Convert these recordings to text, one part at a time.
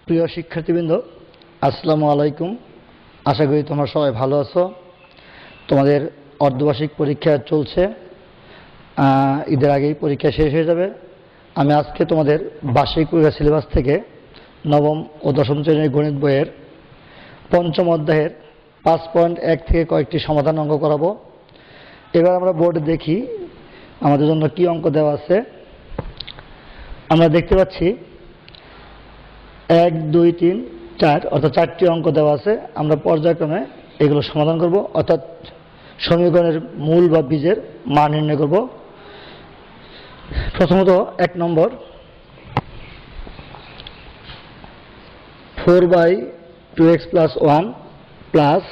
প্রিয় শিক্ষার্থীবৃন্দ, আসসালামু আলাইকুম। আশা করি তোমরা সবাই ভালো আছো। তোমাদের অর্ধবার্ষিক পরীক্ষা চলছে, ঈদের আগেই পরীক্ষা শেষ হয়ে যাবে। আমি আজকে তোমাদের বার্ষিক পরীক্ষা সিলেবাস থেকে নবম ও দশম শ্রেণীর গণিত বইয়ের পঞ্চম অধ্যায়ের 5.1 থেকে কয়েকটি সমাধান অঙ্ক করাবো। এবার আমরা বোর্ডে দেখি আমাদের জন্য কি অঙ্ক দেওয়া আছে। আমরা দেখতে পাচ্ছি 1, 2, 3, 4 অর্থাৎ 4টি অঙ্ক দেওয়া আছে। আমরা পর্যায়ক্রমে এগুলো সমাধান করব, অর্থাৎ সমীকরণের মূল বা বীজের মান নির্ণয় করব। প্রথমত 1 নম্বর, 4/2x + 1 প্লাস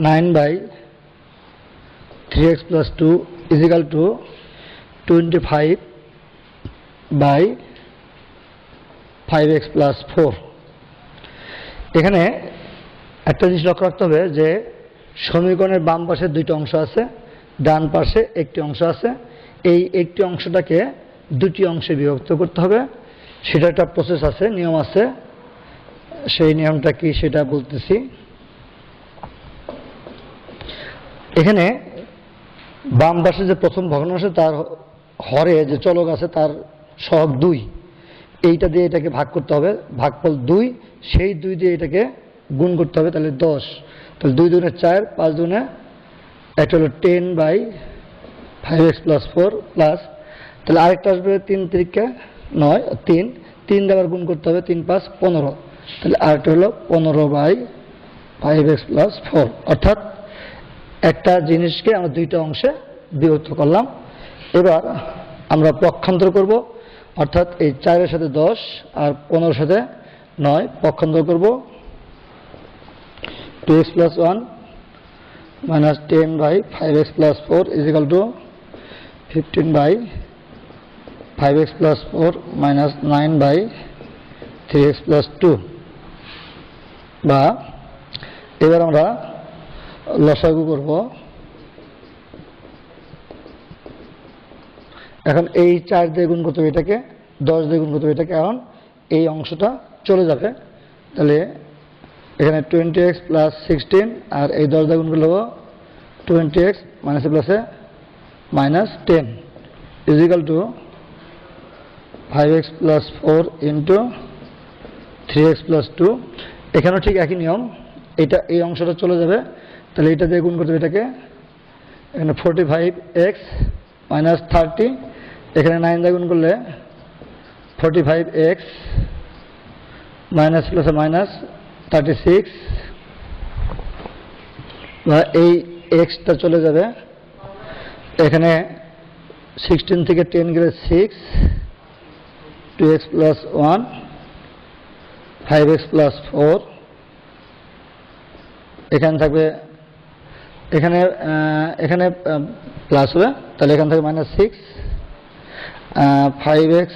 9/3x + 2 = 25/5x + 4। এখানে একটা জিনিস লক্ষ্য রাখতে হবে যে সমীকরণের বাম পাশে দুইটা অংশ আছে, ডান পাশে একটি অংশ আছে। এই একটি অংশটাকে দুটি অংশে বিভক্ত করতে হবে। সেটা একটা প্রসেস আছে, নিয়ম আছে। সেই নিয়মটা কি সেটা বলতেছি। এখানে বাম পাশে যে প্রথম ভগ্নাংশ, তার হরে যে চলক আছে তার সহগ 2, এইটা দিয়ে এটাকে ভাগ করতে হবে, ভাগফল 2, সেই 2 দিয়ে এটাকে গুণ করতে হবে, তাহলে 10। তাহলে 2 দুগুণে 4, 5 দুগুণে একটা হলো 10/5x + 4 প্লাস, তাহলে আরেকটা আসবে 3 3 9, 3 দিয়ে আবার গুণ করতে হবে, 3 5 15, তাহলে আরেকটা হলো 15/5x + 4। অর্থাৎ একটা জিনিসকে আমরা দুইটা অংশে বিভক্ত করলাম। এবার আমরা পক্ষান্তর করব, অর্থাৎ এই 4-এর সাথে 10 আর 15-এর সাথে 9 পক্ষান্তর করব। 2x + 1 - 10/5x + 4 = 15/5x + 4 - 9/3x + 2। বা এবার আমরা লসাগু করব। এখন এই 4 দিয়ে গুণ করতে হবে এটাকে, 10 দিয়ে গুণ করতে হবে এটাকে, এখন এই অংশটা চলে যাবে। তাহলে এখানে 20x + 16 আর এই 10 দিয়ে গুণ করলে 20x মাইনাসে প্লাসে -10 = 5x + 4 × 3x + 2। এখানেও ঠিক একই নিয়ম, এটা এই অংশটা চলে যাবে। তাহলে এটা দিয়ে গুণ করতে হবে এটাকে, এখানে 45x - 30, এখানে 9 দিয়ে গুণ করলে 45x মাইনাস প্লাসে -36, বা এই এক্সটা চলে যাবে। এখানে 16 থেকে 10 গেলে 6, 2x + 1, 5x + 4, এখানে থাকবে, এখানে প্লাস হবে, তাহলে এখান থেকে -6, 5x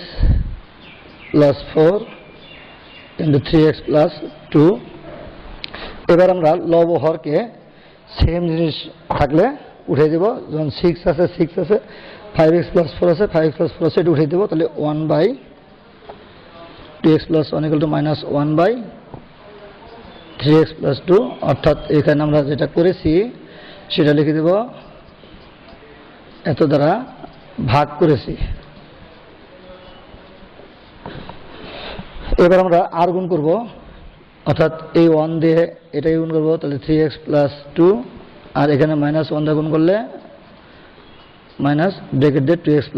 + 4 × 3x + 2। এবার আমরা লব হরকে সেম জিনিস থাকলে উঠিয়ে দেব। যখন 6 আছে 6 আছে, 5x + 4 আছে 5x + 4 আছে, এটা উঠিয়ে দেবো। তাহলে 1/2x + 1 = -1/3x + 2। অর্থাৎ এখানে আমরা যেটা করেছি সেটা লিখে দেব, এত দ্বারা ভাগ করেছি। এবার আমরা আর গুণ করব, অর্থাৎ এই 1 দিয়ে এটাকে গুণ করবো, তাহলে 3x + 2, আর এখানে -1 দিয়ে গুণ করলে মাইনাস ব্র্যাকেট দিয়ে 2x +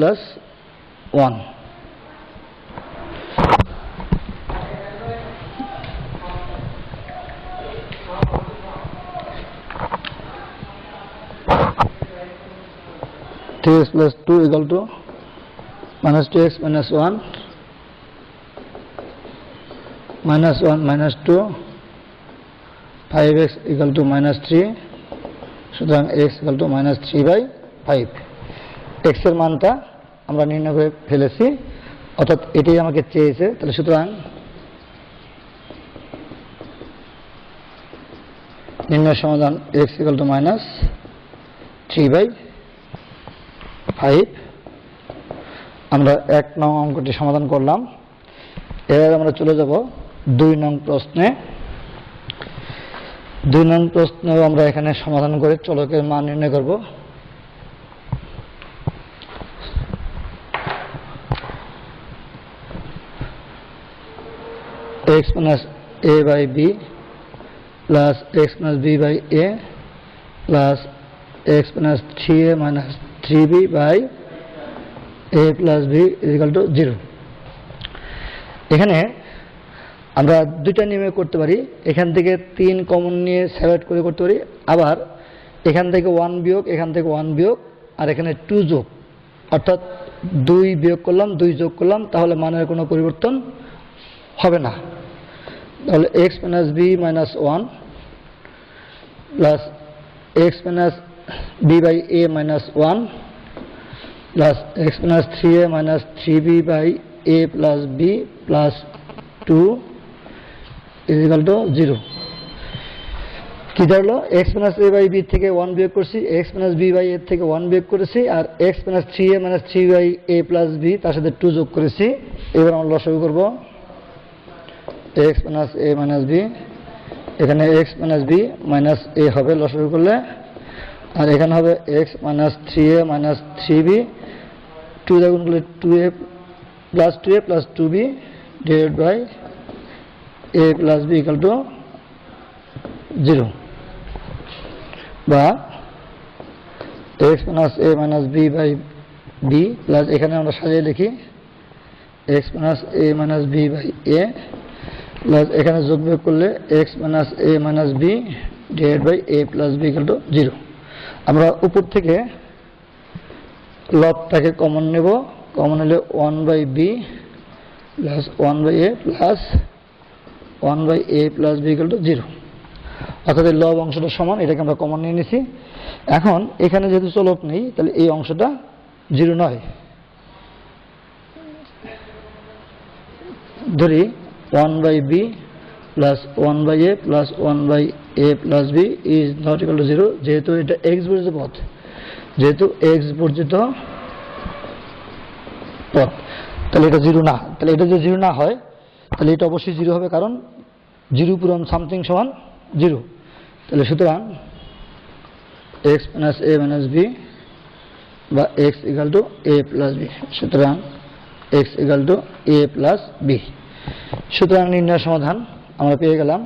1। -2x + 2 = -2x - 1, -1 - 2, 5x = -3, সুতরাং x = -3/5। x এর মানটা আমরা নির্ণয় করে ফেলেছি, অর্থাৎ এটাই আমাকে চেয়েছে। তাহলে সুতরাং নির্ণয় সমাধান x = -3/5। আমরা 1 নং অঙ্কটি সমাধান করলাম। এবার আমরা চলে যাব 2 নং প্রশ্নে আমরা এখানে সমাধান করে চলকের মান নির্ণয় করব। x minus a by b plus x minus b by a plus x minus 3a minus 3b by a plus b is equal to 0। এখানে আমরা দুইটা নিয়মে করতে পারি। এখান থেকে 3 কমন নিয়ে সেপারেট করে করতে পারি, আবার এখান থেকে 1 বিয়োগ, এখান থেকে 1 বিয়োগ, আর এখানে 2 যোগ, অর্থাৎ 2 বিয়োগ করলাম 2 যোগ করলাম, তাহলে মানের কোনো পরিবর্তন হবে না। তাহলে x minus b minus 1 plus x minus b by a minus 1 plus x minus 3a minus 3b by a plus b plus 2 is equal to 0। কি দাঁড়ালো? x minus a by b থেকে 1 বিয়োগ করছি, x minus b by a থেকে 1 বিয়োগ করেছি, আর x minus 3a minus 3 by a plus b তার সাথে 2 যোগ করেছি। এবার আমরা লসাগু করব x minus a minus b, এখানে x minus b minus a হবে লসাগু করলে, আর এখানে হবে x minus 3a minus 3b, 2 দ্বারা গুণ করলে 2a plus 2b divided by a plus b equal to 0, বা x minus a minus b by b plus এখানে আমরা সাজিয়ে লিখি x minus a minus b by a plus এখানে যোগ বিয়োগ করলে x minus a minus b divided by a plus b equal to 0। আমরা উপর থেকে লবটাকে কমন নেব, কমন হলে 1 by b plus 1 by a plus 1 by a plus b equal to 0, অর্থাৎ এই লব অংশটা সমান, এটাকে আমরা কমন নিয়ে নিছি। এখন এখানে যেহেতু চলক নেই, তাহলে এই অংশটা 0 নয়। ধরি 1 by b plus 1 by a plus 1 by a plus b is not equal to 0, যেহেতু এটা x বর্জিত পথ, যেহেতু x বর্জিত পথ, তাহলে এটা 0 না। তাহলে এটা যদি 0 না হয়, তাহলে এটা অবশ্যই 0 হবে, কারণ 0 পূরণ সামথিং সমান 0। তাহলে সুতরাং x minus a minus b বা x equal to a plus b, সুতরাং x equal to a plus b। সুতরাং নির্ণয় সমাধান আমরা পেয়ে গেলাম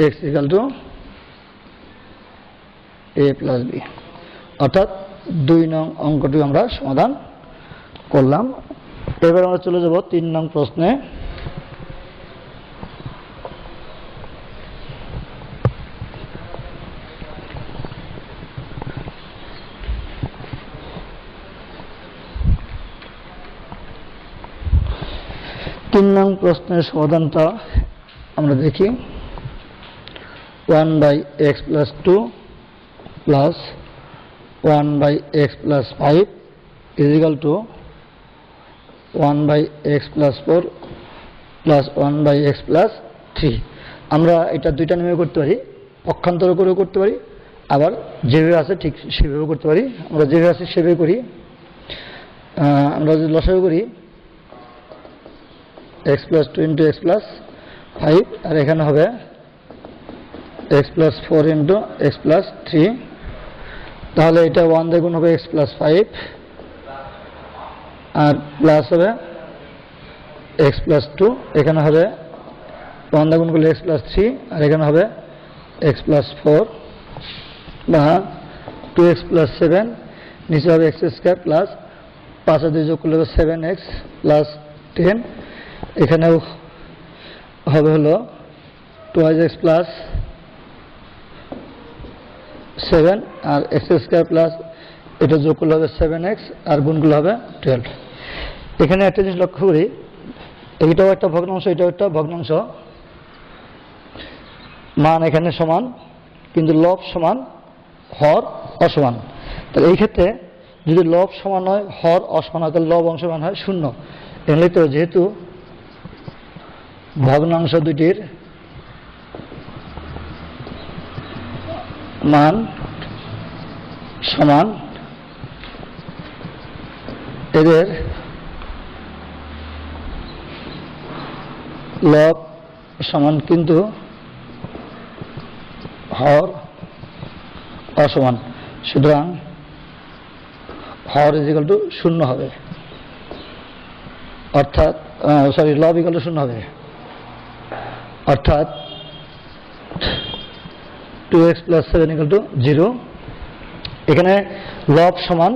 x equal to a plus b, অর্থাৎ 2 নং অঙ্কটি আমরা সমাধান করলাম। এবার আমরা চলে যাব 3 নং প্রশ্নে। তিন নং প্রশ্নের সমাধানটা আমরা দেখি। 1 by x plus 2 plus 1 by x plus 5 is equal to 1 by x plus 4 plus 1 by x plus 3। আমরা এটা দুইটা নিয়মে করতে পারি, পক্ষান্তর করেও করতে পারি, আবার যেভাবে আছে ঠিক সেভাবেও করতে পারি। আমরা যেভাবে আছে সেভাবে করি। আমরা যদি লসাগু করি x plus 2 into x plus 5, আর এখানে হবে x plus 4 into x plus 3, তাহলে এটা 1 দিয়ে গুণ হবে x plus 5, আর প্লাস হবে x plus 2, এখানে হবে 1 দিয়ে গুণ করলে x plus 3, আর এখানে হবে x plus 4, বা 2x plus 7, নিচে হবে x স্কয়ার প্লাস 5 আর 2 যোগ করলে হবে 7x plus 10, এখানেও হবে হলো 2x plus 7 আর x স্কয়ার প্লাস এটা যোগ করলে হবে 7x আর গুণগুলো হবে 12। এখানে একটা জিনিস লক্ষ্য করি, এইটাও একটা ভগ্নাংশ, এটাও একটা ভগ্নাংশ, মান এখানে সমান, কিন্তু লব সমান, হর অসমান। তাহলে এই ক্ষেত্রে যদি লব সমান হয়, হর অসমান হয়, তাহলে লব অংশ মান হয় 0। এখানে তো যেহেতু ভগ্নাংশ দুটির মান সমান, এদের লব সমান কিন্তু হর অসমান, সুতরাং হর ইজিক্যাল টু 0 হবে, অর্থাৎ লব ইকুয়াল টু 0 হবে, অর্থাৎ 2x + 7 = 0। এখানে লব সমান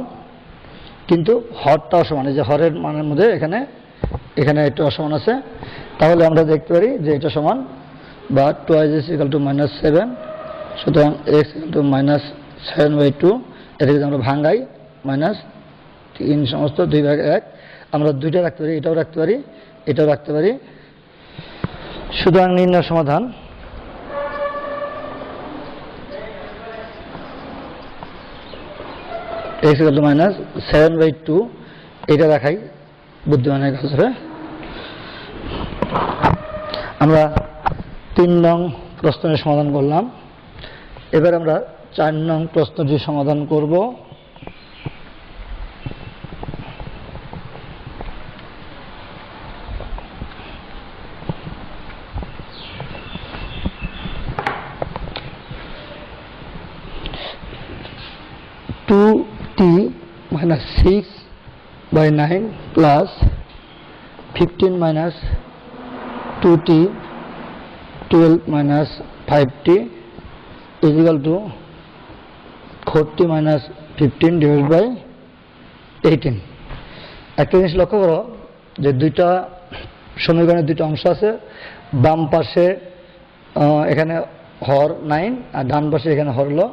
কিন্তু হরটাও সমান, এই যে হরের মানের মধ্যে এখানে একটু অসমান আছে, তাহলে আমরা দেখতে পারি যে এটা সমান বা 2x = -7, সুতরাং x = -7/2, এটা যদি আমরা ভাঙাই -3 সমস্ত 2/1, আমরা দুইটা রাখতে পারি, এটাও রাখতে পারি, এটাও রাখতে পারি। সুতরাং নির্ণয় সমাধান x = -7/2, এটা রাখাই বুদ্ধিমানের কাজ হবে। আমরা 3 নং প্রশ্নের সমাধান করলাম, এবার আমরা 4 নং প্রশ্নটি সমাধান করব। t - 6/9 plus 15 - 2t 12 - 5t = 40 - 15/18। একটা জিনিস লক্ষ্য করো যে দুইটা সমীকরণের দুইটা অংশ আছে, বাম পাশে এখানে হর 9 আর ডান পাশে এখানে হর হলো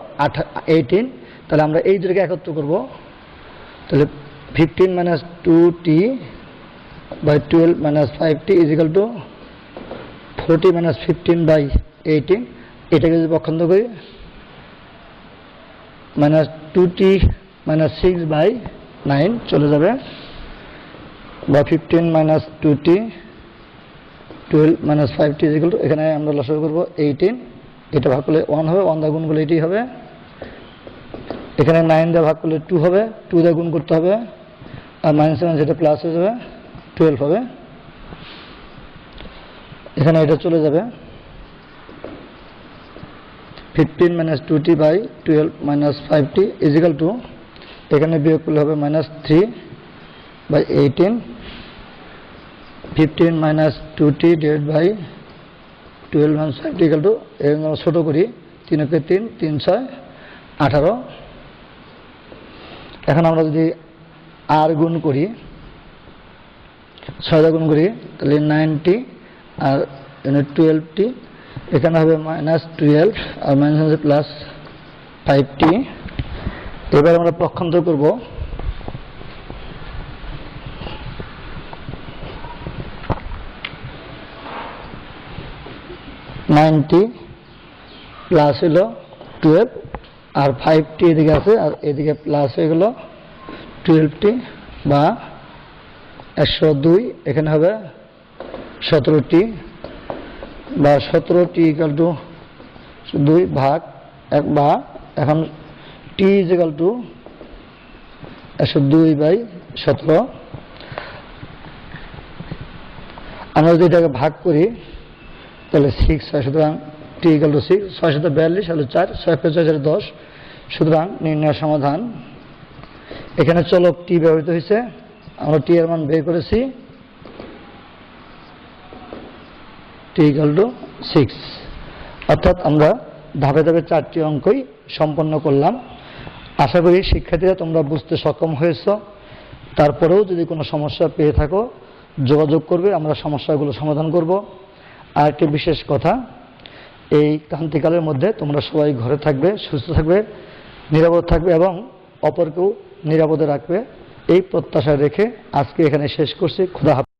18, তাহলে আমরা এই দুটোকে একত্র করব, তাহলে 15 - 2t / 12 - 5t = 40 - 15/18। এটাকে যদি পক্ষান্তর করি -2t - 6/9 চলে যাবে, বা 15 - 2t 12 - 5t এখানে আমরা লসাগু করব 18, এটা ভাগ করলে 1 হবে, 1 দ্বারা গুণ করলে এটাই হবে, এখানে 9 দিয়ে ভাগ করলে 2 হবে, 2 দিয়ে গুণ করতে হবে, আর -7 যেটা প্লাস হয়ে যাবে 12 হবে, এখানে এটা চলে যাবে 15 - 2t / 12 - 5t = এখানে বিয়োগ করলে হবে -3/18, 15 - 2t / 12 - 5t = ছোট করি, 3 × 3 = 3 × 6 = 18। এখন আমরা যদি আর গুণ করি, 6 দিয়ে গুণ করি, তাহলে 9t আর 12t, এখানে হবে -12 আর +5t। এবার আমরা পক্ষান্তর করব, -9t প্লাস হলো 12 আর 5t এদিকে আছে, আর এদিকে প্লাস হয়ে গেল 12t বা 102, এখানে হবে 17t বা 17t = 2 ভাগ 1, বা এখন t = 102/17। আমরা যদি এটাকে ভাগ করি তাহলে 6 হয়, সুতরাং t = 6, 6 × 42 হলো 4, 6 × 4 = 10, সুতরাং নির্ণয় সমাধান। এখানে চলক t ব্যবহৃত হয়েছে, আমরা t এর মান বের করেছি, t = 6, অর্থাৎ আমরা ধাপে ধাপে 4টি অঙ্কই সম্পন্ন করলাম। আশা করি শিক্ষার্থীরা তোমরা বুঝতে সক্ষম হয়েছ। তারপরেও যদি কোনো সমস্যা পেয়ে থাকো যোগাযোগ করবে, আমরা সমস্যাগুলো সমাধান করব। আর একটি বিশেষ কথা, এই ক্রান্তিকালের মধ্যে তোমরা সবাই ঘরে থাকবে, সুস্থ থাকবে, নিরাপদ থাকবে এবং অপরকেও নিরাপদে রাখবে, এই প্রত্যাশা রেখে আজকে এখানে শেষ করছি। খোদা হাফেজ।